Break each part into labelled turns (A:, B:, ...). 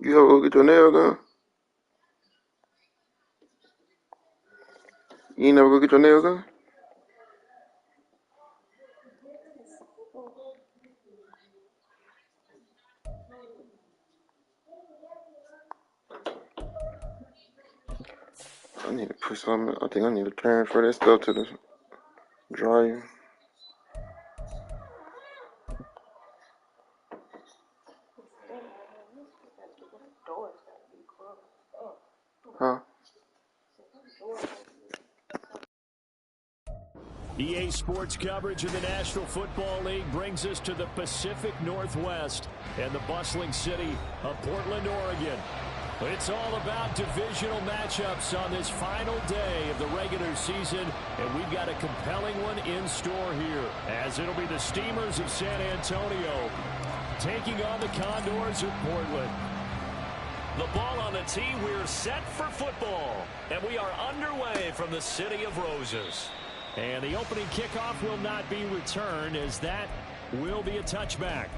A: You ever go get your nail done? You ain't never go get your nails done? I need to put something. I think I need to transfer that stuff to the dryer. Huh?
B: EA Sports coverage of the National Football League brings us to the Pacific Northwest and the bustling city of Portland, Oregon. It's all about divisional matchups on this final day of the regular season, and we've got a compelling one in store here, as it'll be the Steamers of San Antonio taking on the Condors of Portland. The ball on the tee, we're set for football, and we are underway from the City of Roses. And the opening kickoff will not be returned, as that will be a touchback.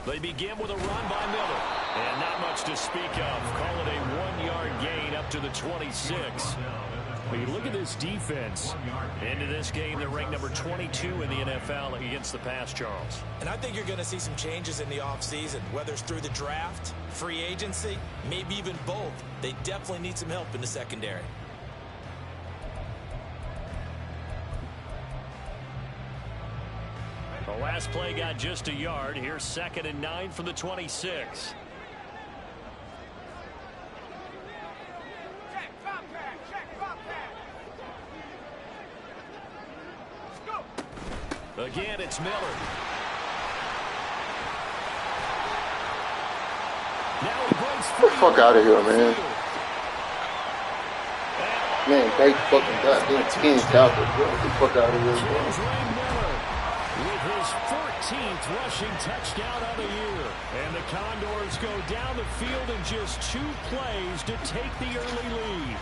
B: They begin with a run by Miller. And not much to speak of. Call it a 1-yard gain up to the 26. But you look at this defense. Into this game, they're ranked number 22 in the NFL against the pass, Charles.
C: And I think you're going to see some changes in the offseason, whether it's through the draft, free agency, maybe even both. They definitely need some help in the secondary.
B: The last play got just a yard. Here's 2nd and 9 from the 26. Again, it's Miller. Now he breaks free.
A: Get the fuck out of here, man. Man, great fucking goddamn skin tackle, bro. Get the fuck out of here, bro.
B: With his 14th rushing touchdown of the year. And the Condors go down the field in just 2 plays to take the early lead.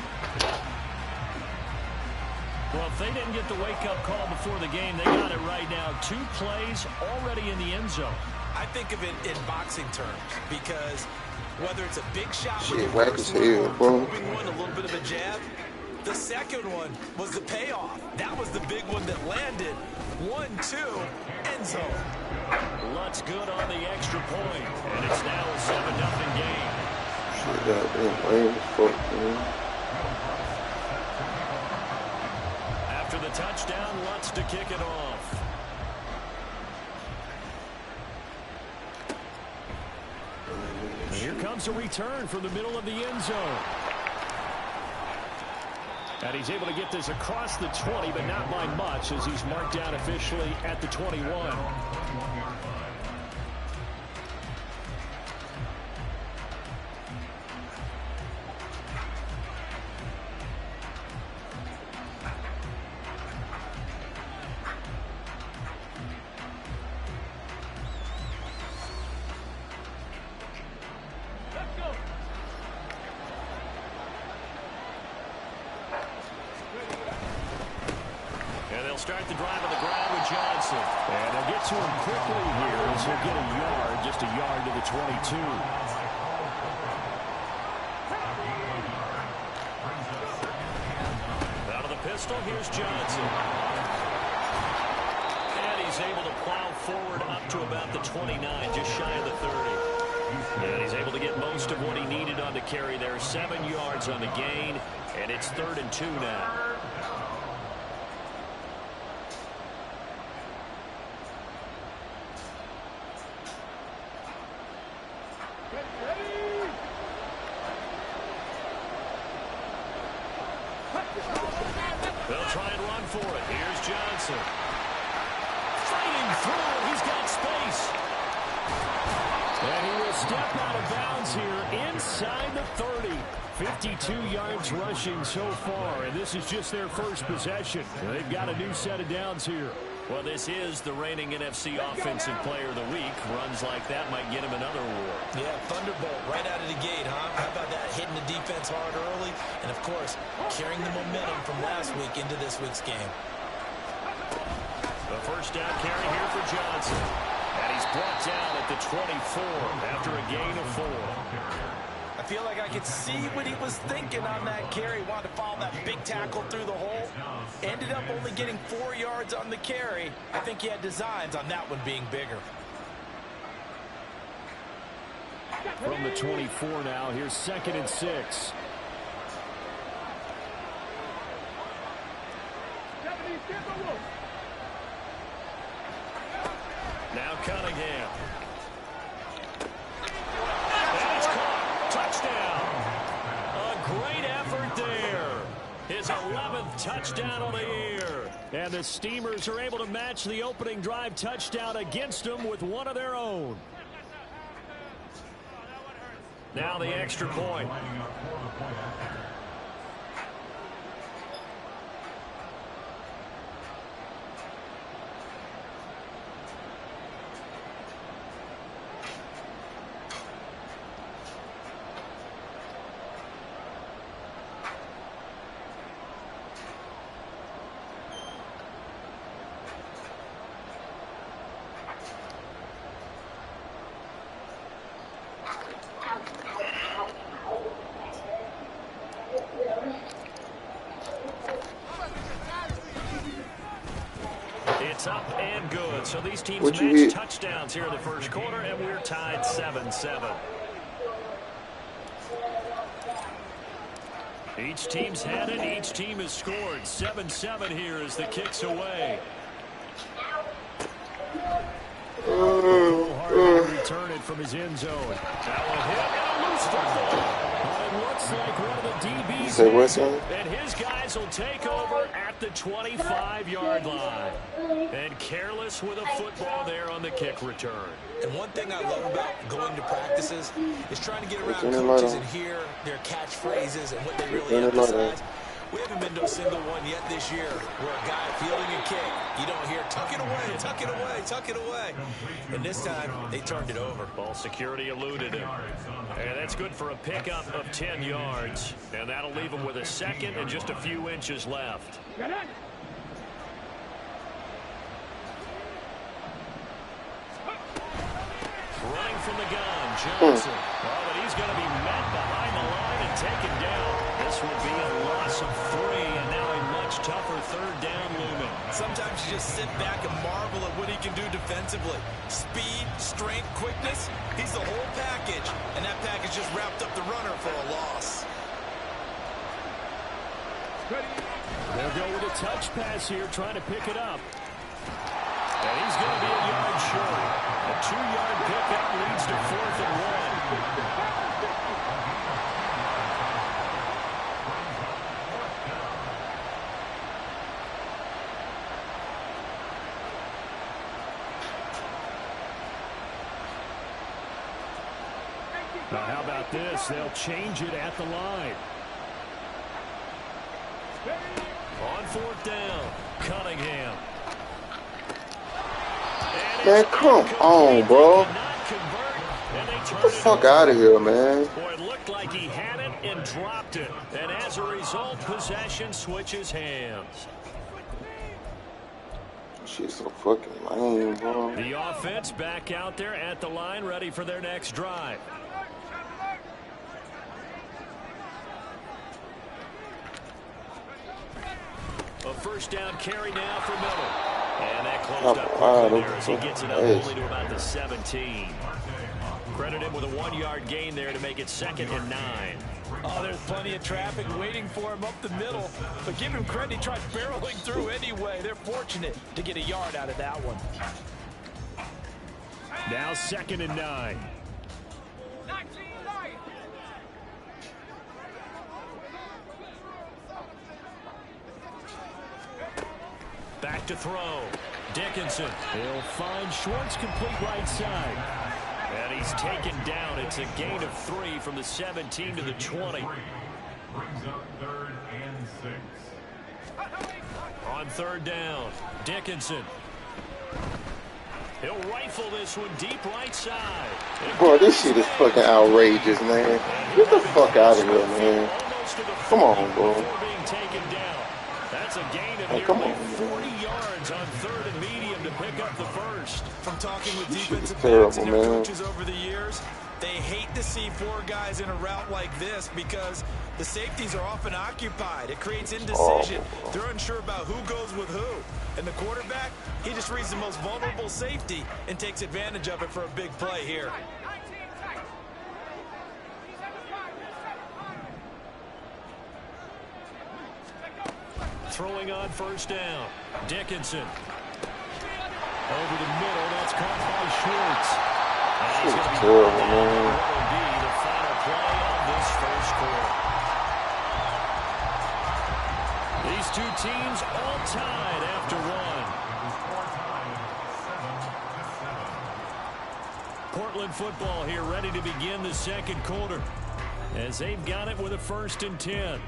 B: Well, if they didn't get the wake-up call before the game, they got it right now. 2 plays already in the end zone.
C: I think of it in boxing terms, because whether it's a big shot
A: shit,
C: with
A: whack his head, bro.
C: one, a little bit of a jab, the second one was the payoff. That was the big one that landed. 1-2, end zone.
B: Lutz good on the extra point, and it's now a 7-0 game.
A: Shit, goddamn lame as fuck, man.
B: After the touchdown, Lutz to kick it off. And here comes a return from the middle of the end zone. And he's able to get this across the 20, but not by much, as he's marked down officially at the 21. Start the drive on the ground with Johnson. And they'll get to him quickly here as he'll get a yard, just a yard to the 22. Out of the pistol, here's Johnson. And he's able to plow forward up to about the 29, just shy of the 30. And he's able to get most of what he needed on the carry there. 7 yards on the gain, and it's 3rd and 2 now. They'll try and run for it. Here's Johnson. Fighting through. He's got space. And he will step out of bounds here inside the 30. 52 yards rushing so far, and this is just their first possession. They've got a new set of downs here.
D: Well, this is the reigning NFC Offensive Player of the Week. Runs like that might get him another award.
C: Yeah, thunderbolt right out of the gate, huh? How about that, hitting the defense hard early? And, of course, carrying the momentum from last week into this week's game.
B: The first down carry here for Johnson. And he's brought down at the 24 after a gain of 4.
C: I feel like I could see what he was thinking on that carry. Wanted to follow that big tackle through the hole. Ended up only getting 4 yards on the carry. I think he had designs on that one being bigger.
B: From the 24 now, here's 2nd and 6. Now Cunningham. And it's caught. Touchdown. A great effort there. His 11th touchdown on the year. And the Steamers are able to match the opening drive touchdown against them with one of their own. Now the extra point. It's up and good. So these teams match touchdowns here in the first quarter, and we're tied 7-7. Each team's had it. Each team has scored. 7-7 here as the kick's away. Return it from his end zone. That one hit and a loose football. It looks like one of the DBs. And his guys will take over at the 25-yard line. And careless with a football there on the kick return.
C: And one thing I love about going to practices is trying to get around coaches and hear their catchphrases and what they really emphasize. We haven't been to a single one yet this year where a guy fielding a kick, you don't hear, tuck it away, tuck it away, tuck it away. And this time, they turned it over.
B: Ball security eluded him. And that's good for a pickup of 10 yards. And that'll leave him with a second and just a few inches left. Running from the gun, Johnson. Oh, but he's going to be met behind the line and taken down. This would be a loss of 3, and now a much tougher third down looming.
C: Sometimes you just sit back and marvel at what he can do defensively. Speed, strength, quickness, he's the whole package. And that package just wrapped up the runner for a loss.
B: They'll go with a touch pass here, trying to pick it up. And he's going to be a yard short. A 2-yard pickup leads to 4th and 1. Now how about this? They'll change it at the line. On 4th down, Cunningham.
A: Man, come on, bro. Get the fuck out of here, man.
B: Boy, it looked like he had it and dropped it. And as a result, possession switches hands.
A: She's so fucking lame, bro.
B: The offense back out there at the line, ready for their next drive. A first down carry now for Miller. And that closed up quickly there as he gets it up only to about the 17. Credit him with a 1-yard gain there to make it 2nd and 9.
C: Oh, there's plenty of traffic waiting for him up the middle. But give him credit, he tried barreling through anyway. They're fortunate to get a yard out of that one.
B: Now 2nd and 9. Back to throw. Dickinson. He'll find Schwartz complete right side. And he's taken down. It's a gain of 3 from the 17 to the 20.
E: Brings up 3rd and 6.
B: On 3rd down, Dickinson. He'll rifle this one deep right side.
A: Bro, this shit is fucking outrageous, man. Get the fuck out of here, man. Come on, bro.
B: That's a gain of
A: Hey, come
B: nearly
A: on,
B: 40 yards on 3rd and medium to pick up the first.
C: From talking with
A: This shit is
C: defensive backs
A: terrible,
C: and their
A: man.
C: coaches over the years, they hate to see 4 guys in a route like this because the safeties are often occupied. It creates indecision. They're unsure about who goes with who. And the quarterback, he just reads the most vulnerable safety and takes advantage of it for a big play here.
B: Throwing on 1st down, Dickinson. Over the middle, that's caught by Schwartz.
A: This is terrible, man.
B: What will be the final play of this first quarter. These two teams all tied after 1. Portland football here ready to begin the 2nd quarter as they've got it with a 1st and 10.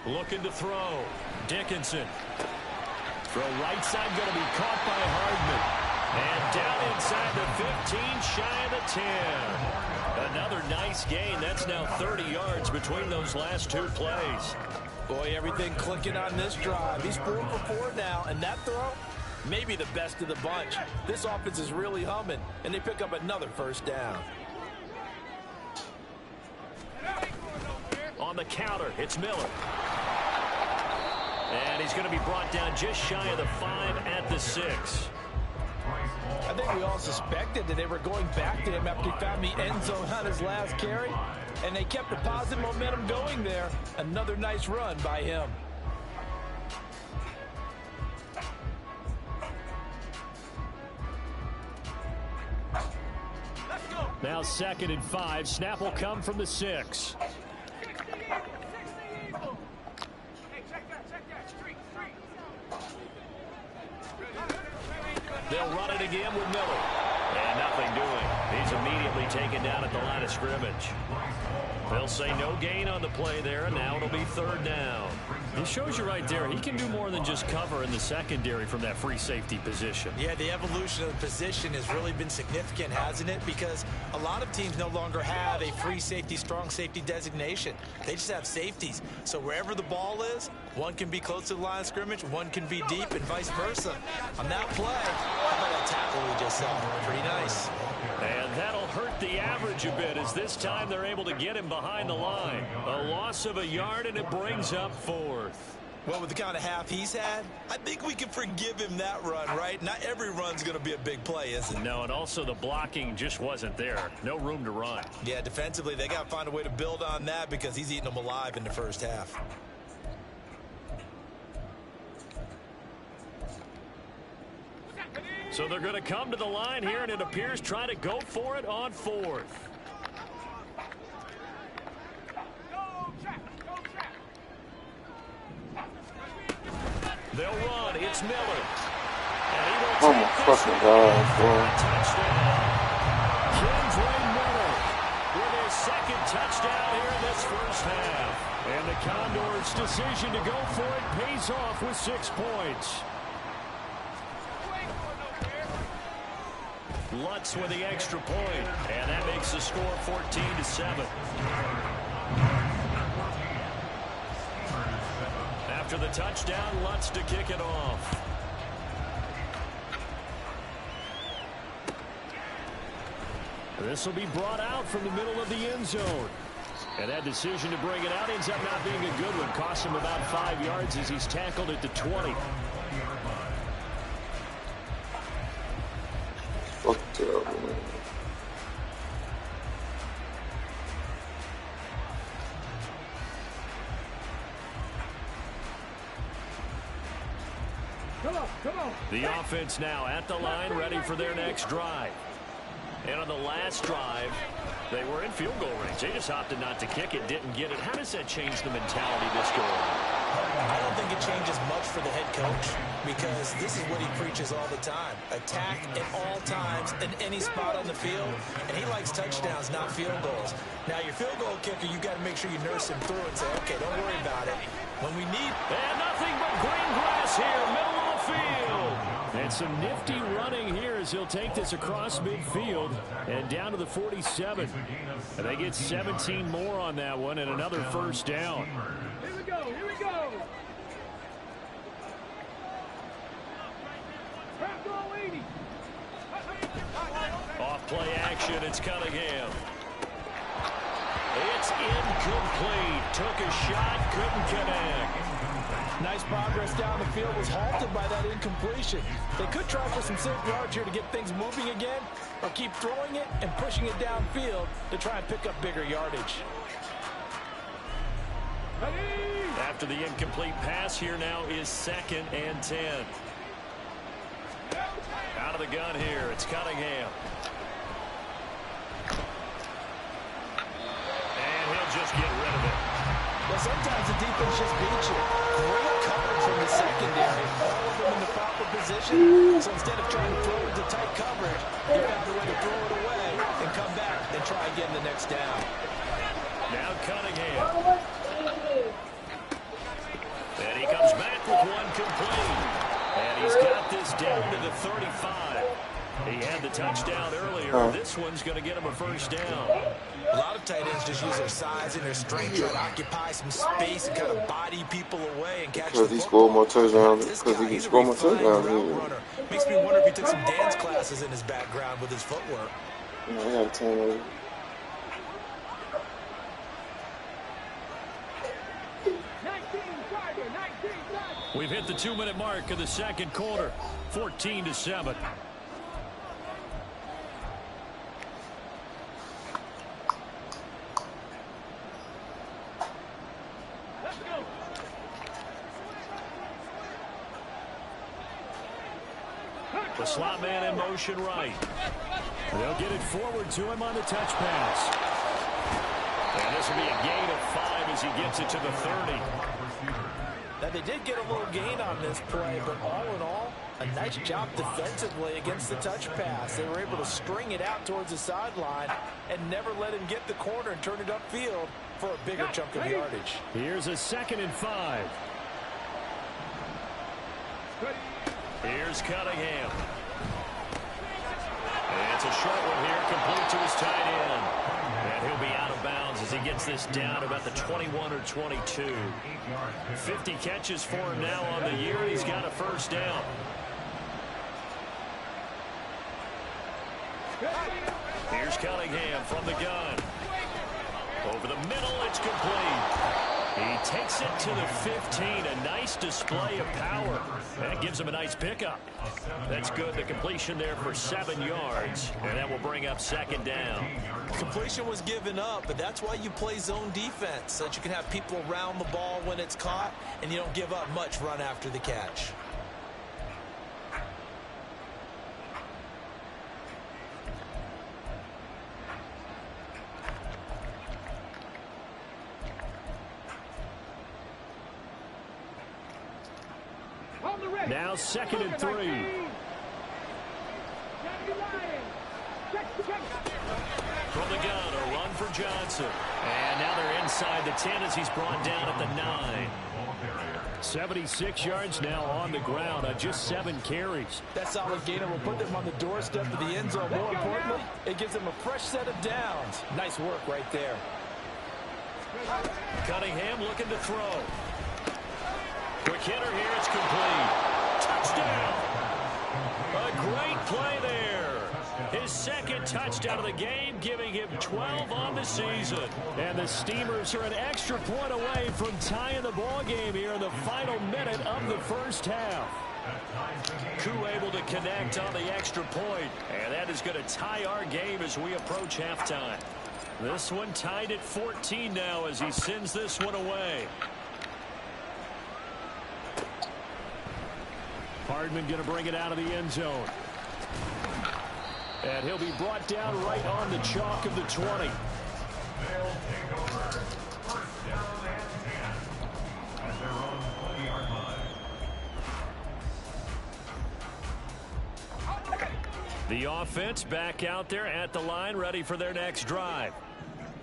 B: Looking to throw. Dickinson. Throw right side going to be caught by Hardman. And down inside the 15, shy of the 10. Another nice gain. That's now 30 yards between those last 2 plays.
C: Boy, everything clicking on this drive. He's 4 for 4 now, and that throw, maybe the best of the bunch. This offense is really humming, and they pick up another 1st down.
B: On the counter, it's Miller. And he's going to be brought down just shy of the 5 at the 6.
C: I think we all suspected that they were going back to him after he found the end zone on his last carry, and they kept the positive momentum going there. Another nice run by him.
B: Now 2nd and 5. Snap will come from the 6. They'll run it again with Miller. And nothing doing. He's immediately taken down at the line of scrimmage. They'll say no gain on the play there, and now it'll be 3rd down. It shows you right there, he can do more than just cover in the secondary from that free safety position.
C: Yeah, the evolution of the position has really been significant, hasn't it? Because a lot of teams no longer have a free safety, strong safety designation. They just have safeties. So wherever the ball is, one can be close to the line of scrimmage, one can be deep, and vice versa. On that play, how about that tackle we just saw? Pretty nice.
B: And that'll hurt the average a bit as this time they're able to get him behind the line. A loss of a yard, and it brings up 4th.
C: Well, with the kind of half he's had, I think we can forgive him that run, right? Not every run's going to be a big play, is it?
B: No, and also the blocking just wasn't there. No room to run.
C: Yeah, defensively, they got to find a way to build on that because he's eating them alive in the 1st half.
B: So they're going to come to the line here, and it appears try to go for it on 4th. They'll run. It's Miller. And he will
A: Oh my fucking God, bro.
B: Kendra Miller with his 2nd touchdown here in this 1st half. And the Condors' decision to go for it pays off with 6 points. Lutz with the extra point, and that makes the score 14-7. After the touchdown, Lutz to kick it off. This will be brought out from the middle of the end zone. And that decision to bring it out ends up not being a good one. Costs him about 5 yards as he's tackled at the 20.
A: Fucked up, man.
B: The offense now at the line, ready for their next drive. And on the last drive, they were in field goal range. They just opted not to kick it, didn't get it. How does that change the mentality this go around?
C: I don't think it changes much for the head coach because this is what he preaches all the time. Attack at all times in any spot on the field, and he likes touchdowns, not field goals. Now, your field goal kicker, you got to make sure you nurse him through and say, okay, don't worry about it. When we need...
B: And nothing but green grass here, middle of the field. And some nifty running here as he'll take this across midfield and down to the 47. And they get 17 more on that one and another first down.
F: Here we go, here we go. Wk18.
B: Off play action, it's Cunningham. It's incomplete. Took a shot, couldn't connect.
G: Nice progress down the field was halted by that incompletion. They could try for some safe yards here to get things moving again, or keep throwing it and pushing it downfield to try and pick up bigger yardage.
B: After the incomplete pass, here now is 2nd and 10. Out of the gun here, it's Cunningham. And he'll just get rid of it.
G: Well, sometimes the defense just beats you. Great coverage from the secondary. All of them in the proper position. So instead of trying to throw into tight coverage, you found a way to throw it away and come back and try again the next down.
B: Now Cunningham. And he comes back with one complete. And he's got this down to the 35. He had the touchdown earlier. This one's going to get him a first down.
C: A lot of tight ends just use their size and their strength to occupy some space and kind of body people away and catch the
A: Because he scored more touchdowns. Because he can score more touchdowns.
C: Makes me wonder if he took some dance classes in his background with his footwork.
A: Yeah, I got a 10 over.
B: We've hit the 2-minute mark of the second quarter. 14-7. The slot man in motion right. They'll get it forward to him on the touch pass. And this will be a gain of 5 as he gets it to the 30.
G: Now, they did get a little gain on this play, but all in all, a nice job defensively against the touch pass. They were able to string it out towards the sideline and never let him get the corner and turn it upfield for a bigger chunk of yardage.
B: Here's a 2nd and 5. Here's Cunningham. And it's a short one here, complete to his tight end. And he'll be out of bounds as he gets this down about the 21 or 22. 50 catches for him now on the year, and he's got a first down. Here's Cunningham from the gun. Over the middle, it's complete. He takes it to the 15. A nice display of power. That gives him a nice pickup. That's good. The completion there for 7 yards. And that will bring up 2nd down.
C: Completion was given up, but that's why you play zone defense, so that you can have people around the ball when it's caught, and you don't give up much run after the catch.
B: Now 2nd and 3. From the gun, a run for Johnson. And now they're inside the 10 as he's brought down at the 9. 76 yards now on the ground on just 7 carries.
G: That solid gainer will put them on the doorstep of the end zone. More importantly, it gives them a fresh set of downs. Nice work right there.
B: Cunningham looking to throw. Quick hitter here, it's complete. Touchdown! A great play there. His second touchdown of the game, giving him 12 on the season. And the Steamers are an extra point away from tying the ball game here in the final minute of the first half. Koo able to connect on the extra point, and that is going to tie our game as we approach halftime. This one tied at 14 now as he sends this one away. Hardman going to bring it out of the end zone. And he'll be brought down right on the chalk of the 20.
E: They'll take over first down and 10 at their own 20-yard line.
B: The offense back out there at the line, ready for their next drive.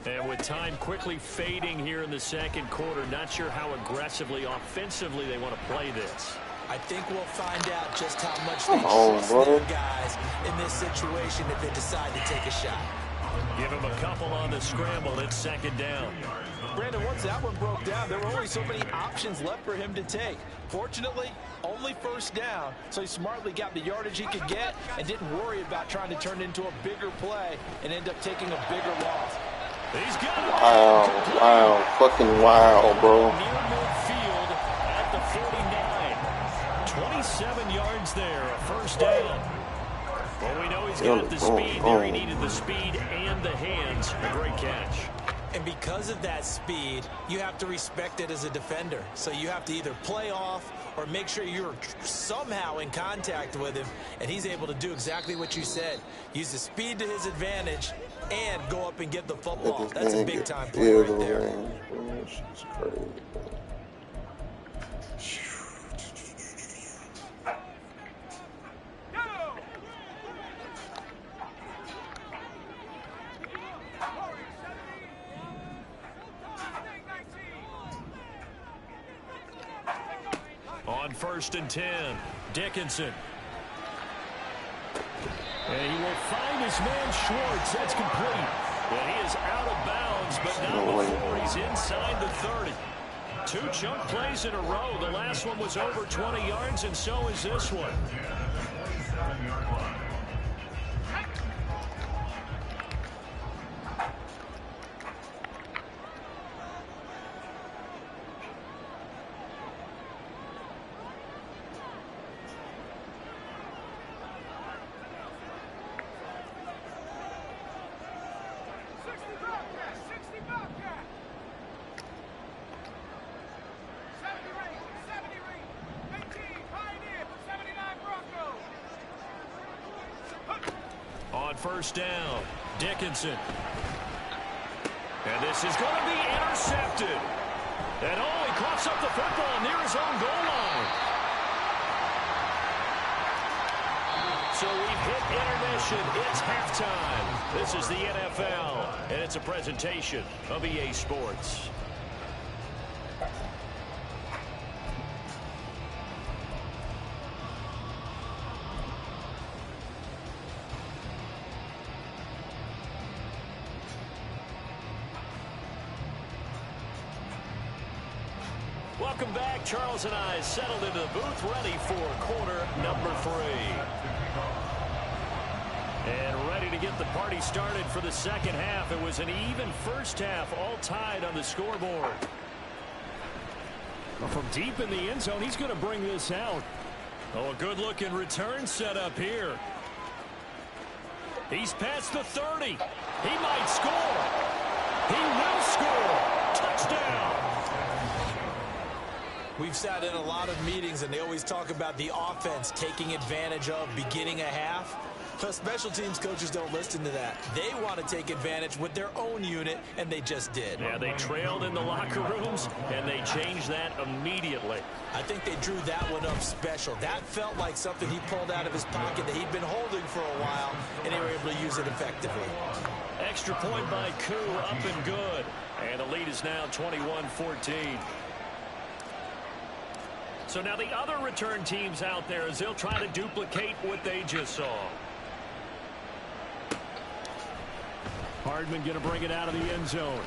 B: And with time quickly fading here in the second quarter, not sure how aggressively, offensively they want to play this.
C: I think we'll find out just how much they trust their guys in this situation if they decide to take a shot.
B: Give him a couple on the scramble. It's second down.
G: Brandon, once that one broke down, there were only so many options left for him to take. Fortunately, only first down, so he smartly got the yardage he could get and didn't worry about trying to turn it into a bigger play and end up taking a bigger loss.
B: He's got it.
A: Wow, fucking wow, bro.
B: Near midfield at the 49. 27 yards there, a first down. Well, we know he's got the speed there. He needed the speed and the hands. A great catch.
C: And because of that speed, you have to respect it as a defender. So you have to either play off or make sure you're somehow in contact with him. And he's able to do exactly what you said. Use the speed to his advantage and go up and get the football. That's a big-time play right there.
A: She's crazy.
B: On 1st and 10, Dickinson. And he will find his man Schwartz. That's complete. And he is out of bounds, but not before he's inside the 30. Two chunk plays in a row. The last one was over 20 yards, and so is this one. On 1st down, Dickinson. And this is going to be intercepted. And he coughs up the football near his own goal line. So we've hit intermission. It's halftime. This is the NFL, and it's a presentation of EA Sports. Welcome back. Charles and I settled into the booth, ready for quarter number 3. And ready to get the party started for the second half. It was an even first half, all tied on the scoreboard. Well, from deep in the end zone, he's going to bring this out. Oh, a good-looking return set up here. He's past the 30. He might score. He will score. Touchdown.
C: We've sat in a lot of meetings, and they always talk about the offense taking advantage of beginning a half. But special teams coaches don't listen to that. They want to take advantage with their own unit, and they just did.
B: Yeah, they trailed in the locker rooms, and they changed that immediately.
C: I think they drew that one up special. That felt like something he pulled out of his pocket that he'd been holding for a while, and they were able to use it effectively.
B: Extra point by Koo, up and good. And the lead is now 21-14. So now the other return teams out there as they'll try to duplicate what they just saw. Hardman going to bring it out of the end zone.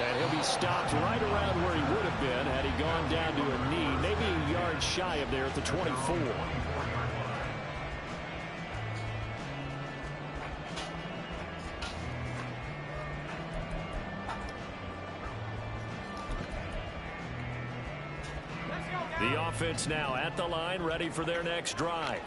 B: And he'll be stopped right around where he would have been had he gone down to a knee, maybe a yard shy of there at the 24. The offense now at the line, ready for their next drive.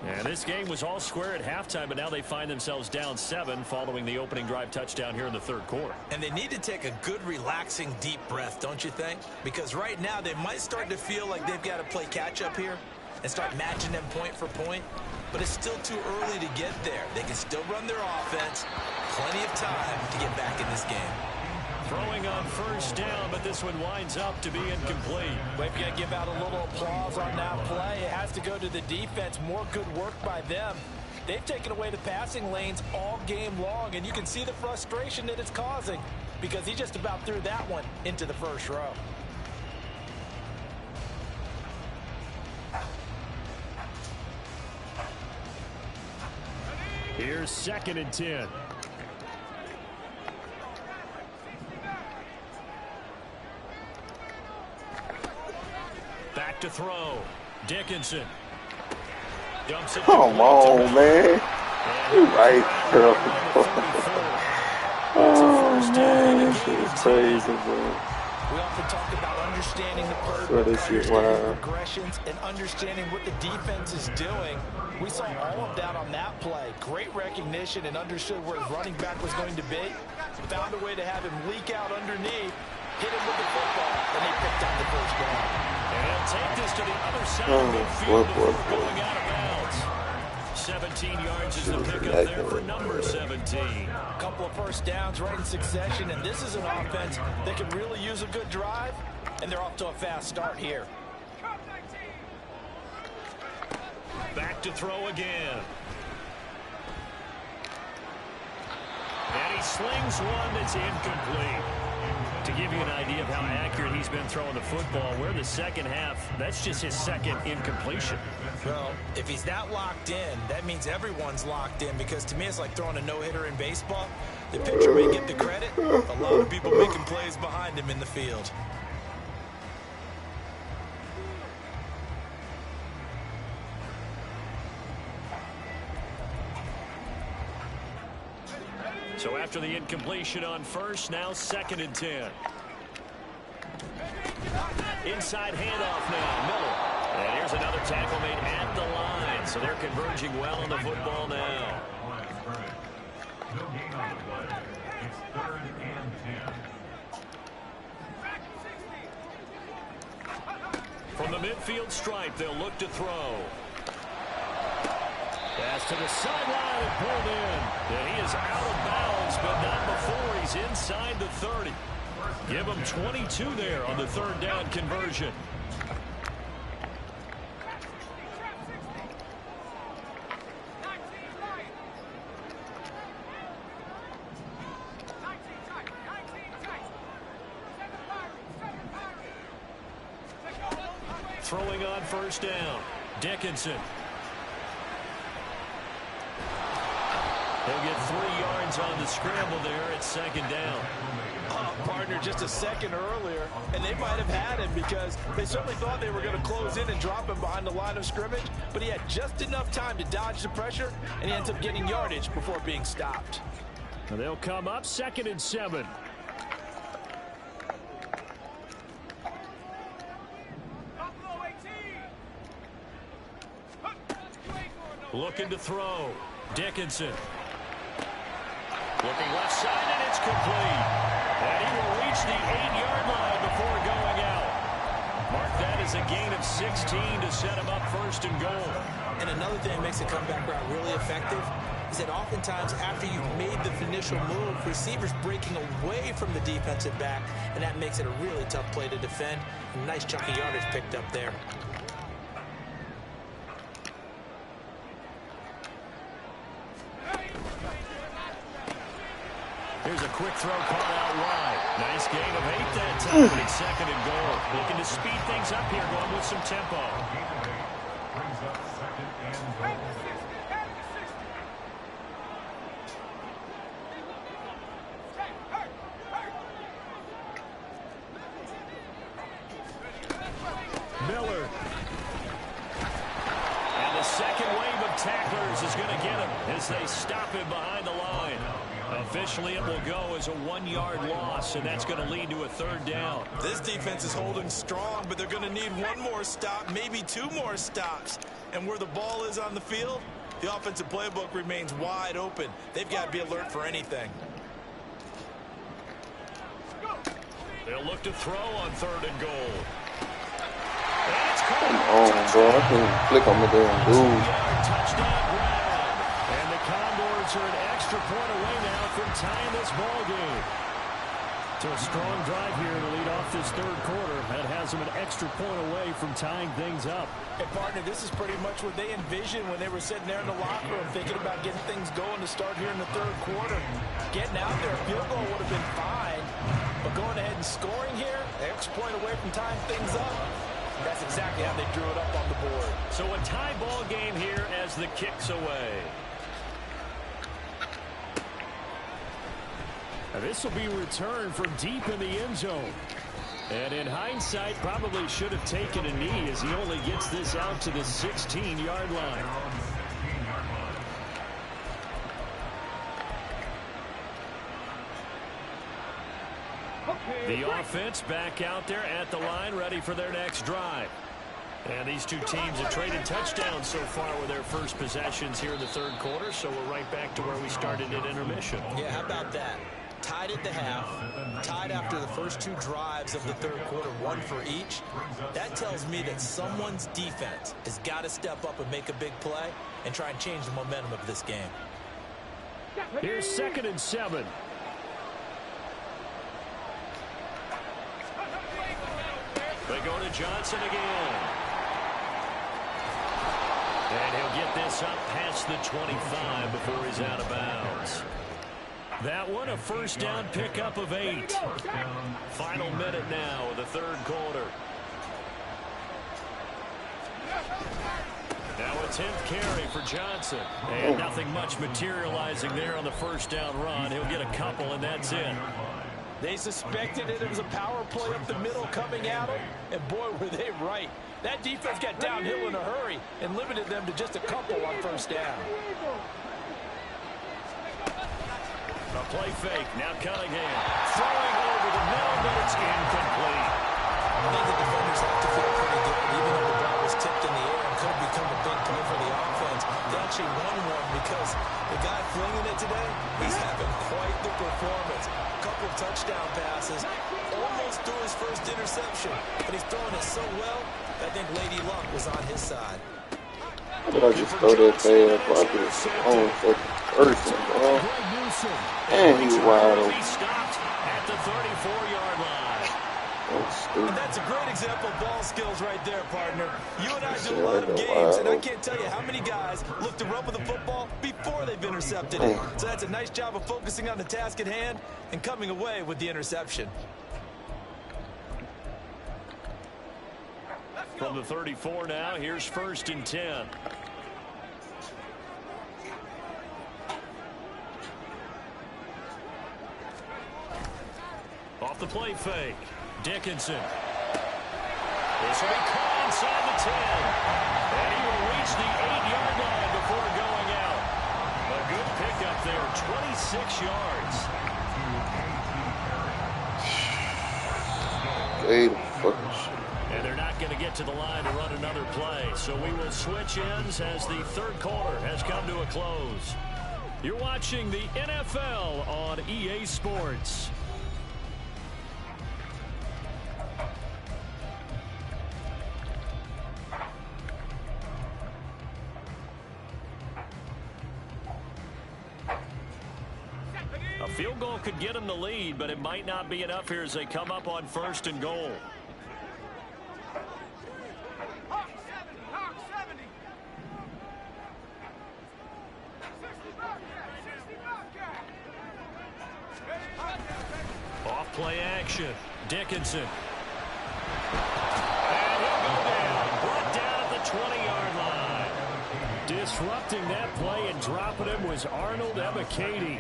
B: And this game was all square at halftime, but now they find themselves down 7 following the opening drive touchdown here in the third quarter.
C: And they need to take a good, relaxing, deep breath, don't you think? Because right now they might start to feel like they've got to play catch-up here and start matching them point for point. But it's still too early to get there. They can still run their offense. Plenty of time to get back in this game.
B: Throwing on first down, but this one winds up to be incomplete.
G: We've got to give out a little applause on that play. It has to go to the defense. More good work by them. They've taken away the passing lanes all game long, and you can see the frustration that it's causing because he just about threw that one into the first row.
B: Here's 2nd and 10. Back to throw. Dickinson. Dumps it.
A: Come on, man. You right, girl. Oh, man. This shit is crazy, bro.
G: We often talk about understanding the play,
A: So this shit,
G: understanding progressions, and understanding what the defense is doing. We saw all of that on that play. Great recognition and understood where his running back was going to be. Found a way to have him leak out underneath, hit him with the football, and they picked up the first down.
B: And he'll take this to the other side of midfield before going out of bounds. 17 yards is the pickup there for number 17.
G: A couple of first downs right in succession, and this is an offense that can really use a good drive, and they're off to a fast start here.
B: Back to throw again. And he slings one that's incomplete. To give you an idea of how accurate he's been throwing the football, we're in the second half. That's just his second incompletion.
C: Well, if he's that locked in, that means everyone's locked in, because to me it's like throwing a no-hitter in baseball. The pitcher may get the credit. A lot of people making plays behind him in the field.
B: So after the incompletion on first, now 2nd and 10. Inside handoff now, Miller. And here's another tackle made at the line. So they're converging well on the football now.
E: No gain on the play. It's 3rd and 10.
B: From the midfield stripe, they'll look to throw. Pass to the sideline and pulled in. And he is out of bounds, but not before he's inside the 30. Give him 22 there on the 3rd down conversion. Throwing on first down, Dickinson. He'll get 3 yards on the scramble there at 2nd down.
G: Partner just a second earlier, and they might have had him because they certainly thought they were going to close in and drop him behind the line of scrimmage, but he had just enough time to dodge the pressure, and he ends up getting yardage before being stopped.
B: And they'll come up 2nd and 7. Looking to throw. Dickinson. Looking left side, and it's complete. And he will reach the 8-yard line before going out. Mark that as a gain of 16 to set him up 1st and goal.
C: And another thing that makes the comeback route really effective is that oftentimes after you've made the initial move, receivers breaking away from the defensive back, and that makes it a really tough play to defend. A nice chunk of yardage picked up there.
B: Here's a quick throw caught out wide. Nice gain of 8 that time, but it's 2nd and goal. Looking to speed things up here, going with some tempo.
E: Brings up 2nd and goal.
B: Miller. And the second wave of tacklers is going to get him as they stop him behind the line. Officially, it will go as a 1-yard loss, and that's going to lead to a 3rd down.
G: This defense is holding strong, but they're going to need one more stop, maybe 2 more stops. And where the ball is on the field, the offensive playbook remains wide open. They've got to be alert for anything.
B: They'll look to throw on 3rd and goal.
A: Come on, bro. I can't click on the damn dude.
B: Touchdown ground. And the Condors are an extra point away now from tying this ball game. So a strong drive here to lead off this 3rd quarter. That has them an extra point away from tying things up.
G: Hey, partner, this is pretty much what they envisioned when they were sitting there in the locker room thinking about getting things going to start here in the 3rd quarter. Getting out there, a field goal would have been fine. But going ahead and scoring here, an extra point away from tying things up, that's exactly how they drew it up on the board.
B: So a tie ball game here as the kick's away. Now this will be returned from deep in the end zone. And in hindsight, probably should have taken a knee as he only gets this out to the 16-yard line. The offense back out there at the line, ready for their next drive. And these two teams have traded touchdowns so far with their first possessions here in the 3rd quarter, so we're right back to where we started at intermission.
G: Yeah, how about that? Tied at the half, tied after the first 2 drives of the 3rd quarter, 1 for each. That tells me that someone's defense has got to step up and make a big play and try and change the momentum of this game.
B: Here's 2nd and 7. They go to Johnson again. And he'll get this up past the 25 before he's out of bounds. That one a 1st down pickup of 8. Final minute now of the 3rd quarter. Now a 10th carry for Johnson. And nothing much materializing there on the 1st down run. He'll get a couple, and that's it.
G: They suspected it was a power play up the middle coming at them, and boy, were they right. That defense got downhill in a hurry and limited them to just a couple on 1st down.
B: A play fake. Now Cunningham throwing over the middle, but it's incomplete.
G: I think the defenders have to feel pretty good, even though the ball was tipped in the air and could have become a big play for the offense. They actually won one because the guy flinging it today, he's having quite the performance. A couple of touchdown passes, almost threw his first interception, but he's throwing it so well, I think Lady Luck was on his side.
A: But I just throw that pass like it's on person, bro. And he was wide open.
B: Stopped at the 34-yard line.
G: And that's a great example of ball skills right there, partner. You and I do a lot of games, and I can't tell you how many guys look to run with the football before they've intercepted it. So that's a nice job of focusing on the task at hand and coming away with the interception.
B: From the 34 now, here's 1st and 10. Off the play fake. Dickinson. This will be caught inside the 10. And he will reach the 8-yard line before going out. A good pickup there, 26 yards.
A: Hey, the fucking shit.
B: And they're not going to get to the line to run another play. So we will switch ends as the 3rd quarter has come to a close. You're watching the NFL on EA Sports. A field goal could get them the lead, but it might not be enough here as they come up on 1st and goal. Off play action. Dickinson. And he'll go down. Brought down at the 20-yard line. Disrupting that play and dropping him was Arnold Wk18.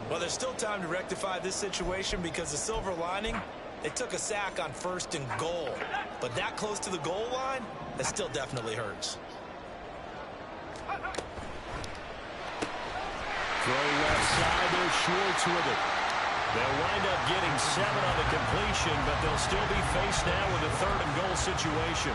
G: Well, there's still time to rectify this situation because the silver lining, they took a sack on 1st and goal. But that close to the goal line, that still definitely hurts.
B: Throwing left side, there's Schwartz with it. They'll wind up getting 7 on the completion, but they'll still be faced now with a 3rd and goal situation.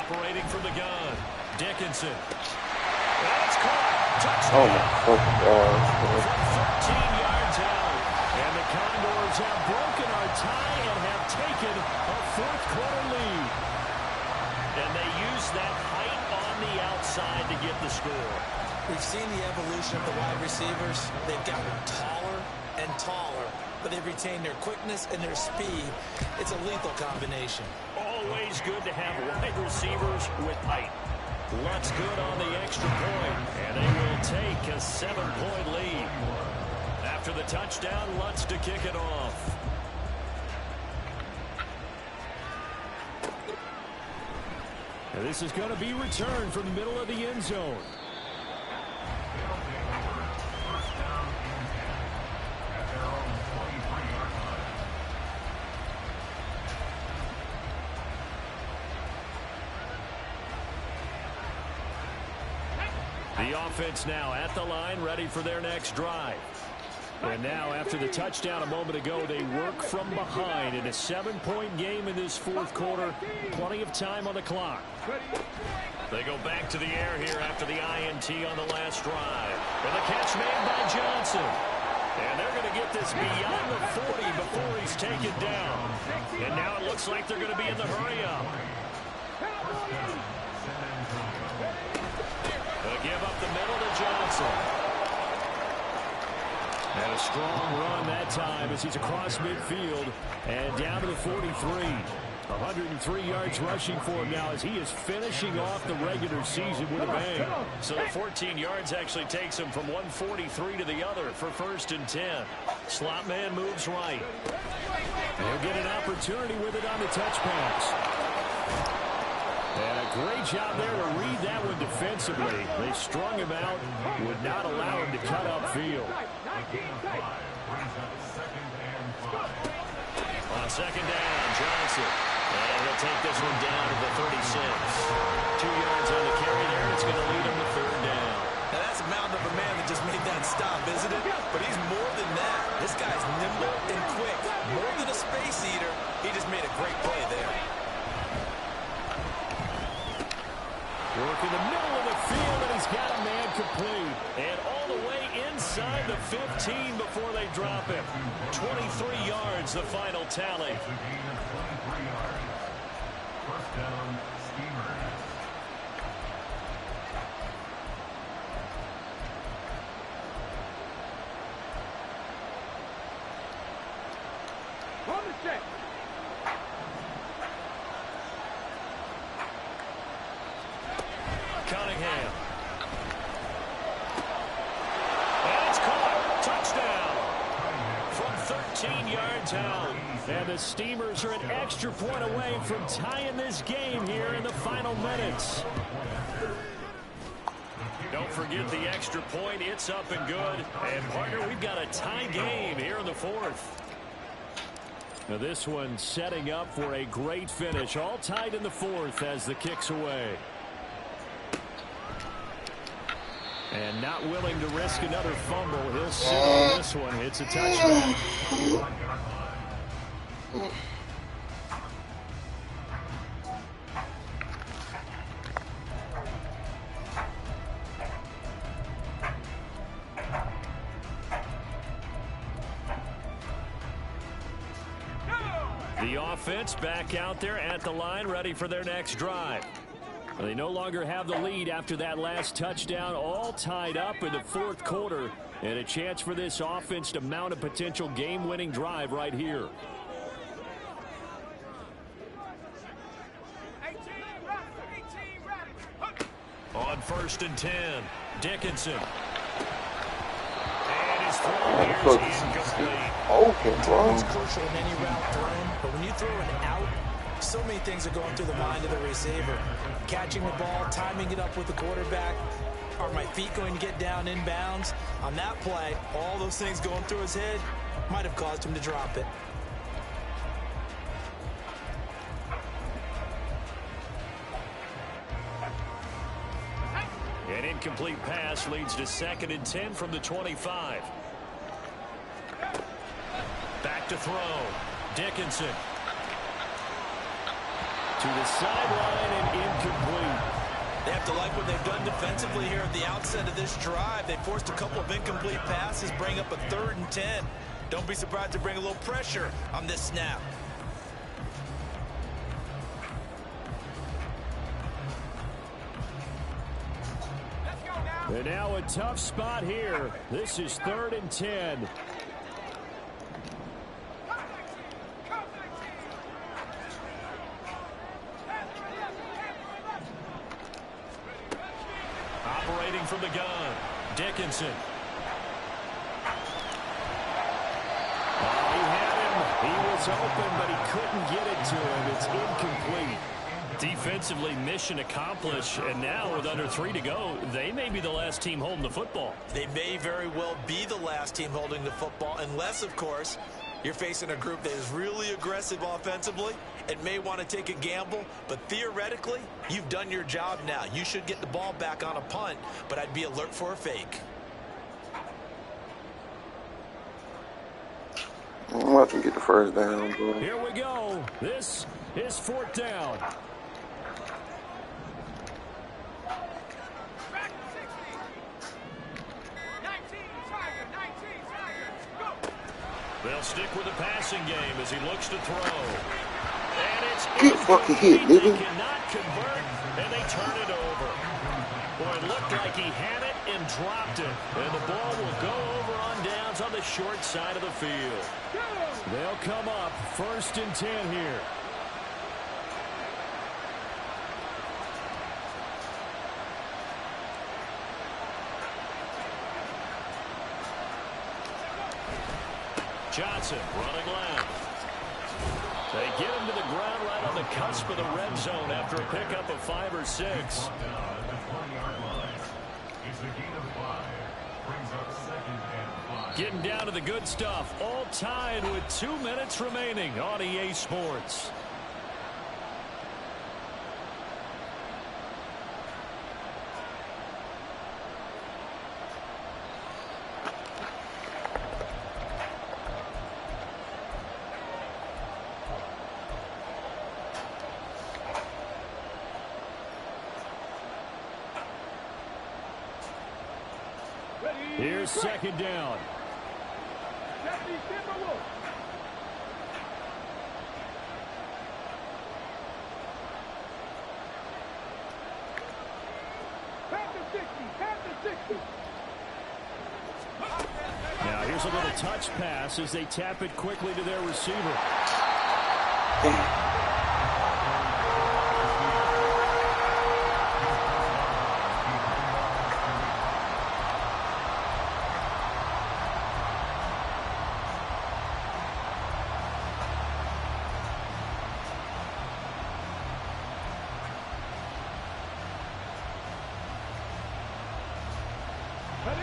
B: Operating from the gun, Dickinson. That's caught. Touchdown.
A: Oh my fucking God.
B: 13 yards out. And the Condors have broken our tie and have taken a 4th quarter lead. And they use that height on the outside to get the score.
G: We've seen the evolution of the wide receivers. They've gotten taller and taller, but they've retained their quickness and their speed. It's a lethal combination.
B: Always good to have wide receivers with height. Lutz good on the extra point, and they will take a 7-point lead. After the touchdown, Lutz to kick it off. And this is going to be returned from the middle of the end zone. The offense now at the line, ready for their next drive. And now, after the touchdown a moment ago, they work from behind in a 7-point game in this 4th quarter. Plenty of time on the clock. They go back to the air here after the INT on the last drive. And the catch made by Johnson. And they're going to get this beyond the 40 before he's taken down. And now it looks like they're going to be in the hurry-up. They'll give up the middle to Johnson. And a strong run that time as he's across midfield and down to the 43. 103 yards rushing for him now as he is finishing off the regular season with a bang. So the 14 yards actually takes him from 143 to the other for 1st and 10. Slot man moves right. They'll get an opportunity with it on the touch pass. And a great job there to read that one defensively. They strung him out, would not allow him to cut upfield. On 2nd down, Johnson. And he'll take this one down to the 36. 2 yards on the carry there, and it's going to lead him to 3rd down.
G: Now that's a mound of a man that just made that stop, isn't it? But he's more than that. This guy's nimble and quick. More than a space eater, he just made a great play there.
B: Work in the middle of the field, and he's got a man complete. And all the way inside the 15 before they drop him. 23 yards, the final tally.
E: First down, Steamers.
F: On the set.
B: Cunningham. And it's caught. Touchdown. From 13 yards out. And the Steamers are an extra point away from tying this game here in the final minutes. Don't forget the extra point. It's up and good. And, partner, we've got a tie game here in the 4th. Now this one setting up for a great finish. All tied in the 4th as the kick's away. And not willing to risk another fumble. He'll sit on this one. It's a touchdown. The offense back out there at the line, ready for their next drive. They no longer have the lead after that last touchdown, all tied up in the 4th quarter, and a chance for this offense to mount a potential game-winning drive right here. On 1st and 10, Dickinson. And his throw here is incomplete.
A: Okay, bro.
G: It's crucial in any route thrown, but when you throw an out, So many things are going through the mind of the receiver. Catching the ball, timing it up with the quarterback. Are my feet going to get down inbounds? On that play, all those things going through his head might have caused him to drop it.
B: An incomplete pass leads to 2nd and 10 from the 25. Back to throw. Dickinson. To the sideline and incomplete.
G: They have to like what they've done defensively here at the outset of this drive. They forced a couple of incomplete passes, bring up a 3rd and 10. Don't be surprised to bring a little pressure on this snap.
B: And now a tough spot here. This is 3rd and 10. Operating from the gun, Dickinson. Oh, he had him. He was open, but he couldn't get it to him. It's incomplete. Defensively, mission accomplished, and now with under 3 to go, they may be the last team holding the football.
G: They may very well be the last team holding the football, unless, of course, you're facing a group that is really aggressive offensively and may want to take a gamble, but theoretically, you've done your job now. You should get the ball back on a punt, but I'd be alert for a fake.
A: I'm about to get the first down, bro.
B: Here we go. This is 4th down. They'll stick with the passing game as he looks to throw. And it's
A: get fucking hit, nigga.
B: They cannot convert, and they turn it over. Boy, it looked like he had it and dropped it. And the ball will go over on downs on the short side of the field. They'll come up 1st and 10 here. Johnson running left. They get him to the ground right on the cusp of the red zone after a pickup of 5 or 6. Getting down to the good stuff. All tied with 2 minutes remaining on EA Sports. Here's 2nd down. Now here's a little touch pass as they tap it quickly to their receiver.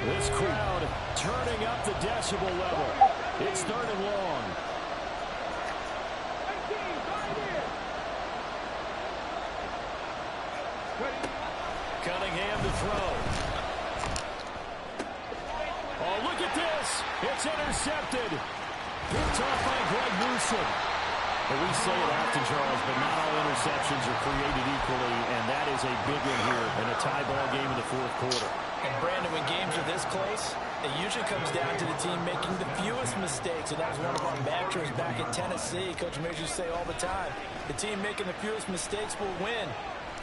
B: This crowd turning up the decibel level. It's 3rd and long. Cunningham to throw. Oh, look at this. It's intercepted. Picked off by Greg Newsom. Well, we say it often, Charles, but not all interceptions are created equally, and that is a big one here in a tie ball game in the 4th quarter.
G: And Brandon, when games are this close, it usually comes down to the team making the fewest mistakes, and that was one of our mantras back in Tennessee. Coach Mears used to say all the time, the team making the fewest mistakes will win.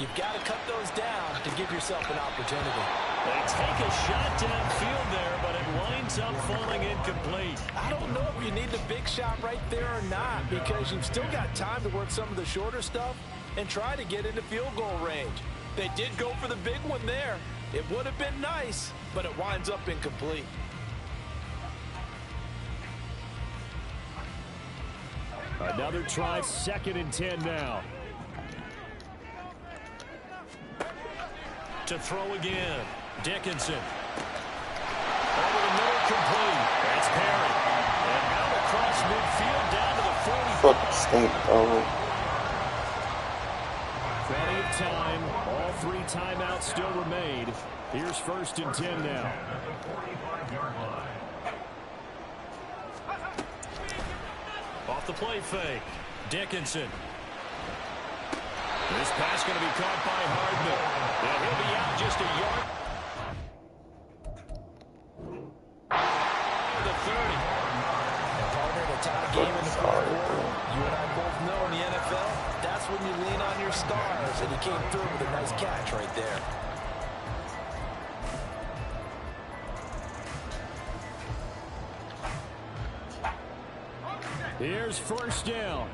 G: You've got to cut those down to give yourself an opportunity.
B: They take a shot downfield there, but it winds up falling incomplete.
G: I don't know if you need the big shot right there or not, because you've still got time to work some of the shorter stuff and try to get into field goal range. They did go for the big one there. It would have been nice, but it winds up incomplete.
B: Another try, 2nd and 10 now.
D: To throw again, Dickinson. Over the middle, complete. That's Perry. And out across midfield, down to the 40.
A: Fucking stink, bro.
B: Plenty of time. All 3 timeouts still remain. Here's 1st and 10 now.
D: Off the play fake, Dickinson. This pass going to be caught by Hardman. And he'll be out just a yard. The 30.
G: Partner, in a tie game in the fourth quarter. You and I both know in the NFL, that's when you lean on your stars. And he came through with a nice catch right there.
B: Here's 1st down.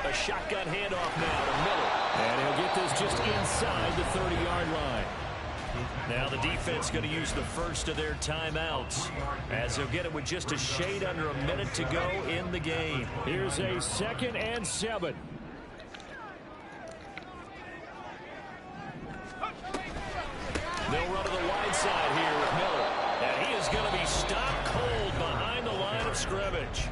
D: A shotgun handoff now to Miller.
B: And he'll get this just inside the 30-yard line.
D: Now the defense going to use the first of their timeouts, as they'll get it with just a shade under a minute to go in the game.
B: Here's a 2nd and 7.
D: They'll run to the wide side here with Miller. And he is going to be stopped cold behind the line of scrimmage.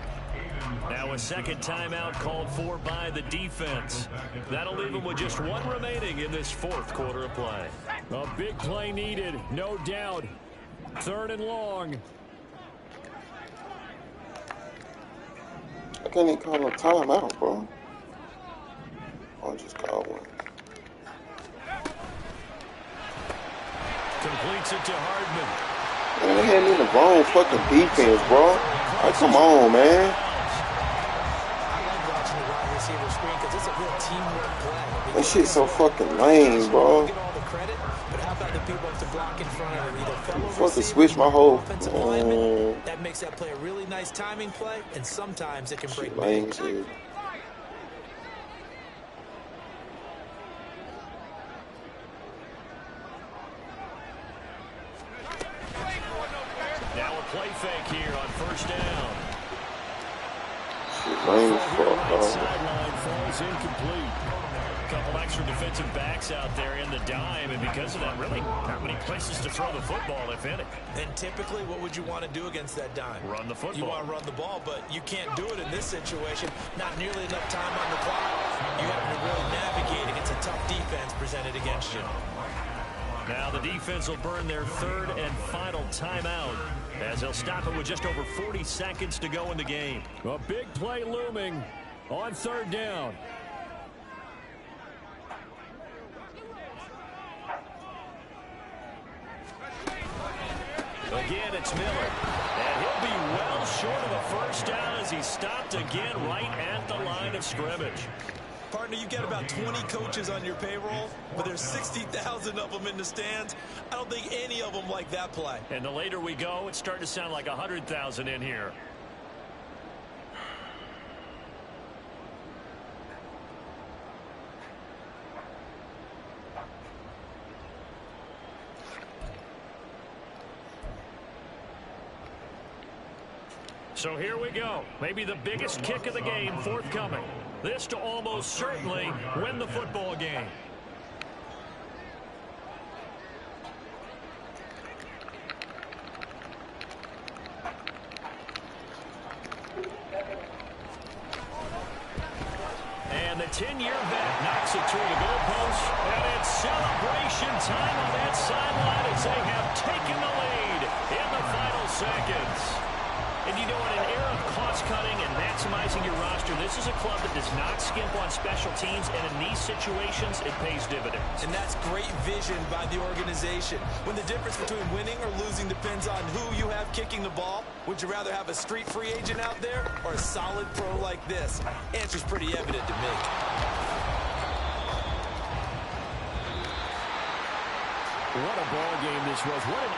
D: Now a 2nd timeout called for by the defense. That'll leave them with just 1 remaining in this 4th quarter of play.
B: A big play needed, no doubt. 3rd and long.
A: I can't even call a timeout, bro. I'll just call one.
D: Completes it to Hardman.
A: Man, they had me in the wrong fucking defense, bro. Like, come on, man.
G: I like watching the wide receiver screen because it's a real teamwork play.
A: That shit's so fucking lame, bro.
G: Get all the credit, but how about the people to block in front of them? Either fellow
A: Fucking switch my whole.
G: offensive lineman. That makes that play a really nice timing play, and sometimes it can break
A: Lame
G: big.
A: shit.
D: Now a play fake here on 1st down.
A: Shit lame as fuck,
B: Right
A: bro.
B: sideline falls incomplete.
D: A couple extra defensive backs out there in the dime, and because of that, really not many places to throw the football, if any.
G: And typically, what would you want to do against that dime?
D: Run the football.
G: You want to run the ball, but you can't do it in this situation. Not nearly enough time on the clock. You have to really navigate against a tough defense presented against you.
D: Now the defense will burn their 3rd and final timeout, as they'll stop it with just over 40 seconds to go in the game.
B: A big play looming on 3rd down.
D: Again, it's Miller. And he'll be well short of the 1st down as he's stopped again right at the line of scrimmage.
C: Partner, you get about 20 coaches on your payroll, but there's 60,000 of them in the stands. I don't think any of them like that play.
D: And the later we go, it's starting to sound like 100,000 in here. So here we go. Maybe the biggest kick of the game forthcoming. This to almost certainly win the football game. And the 10-year vet knocks it through the goalpost. And it's celebration time on that sideline as they have taken the lead in the final seconds. And you know, in an era of cost-cutting and maximizing your roster, this is a club that does not skimp on special teams, and in these situations, it pays dividends.
C: And that's great vision by the organization. When the difference between winning or losing depends on who you have kicking the ball, would you rather have a street free agent out there or a solid pro like this? Answer's pretty evident to me.
B: What a ball game this was. What an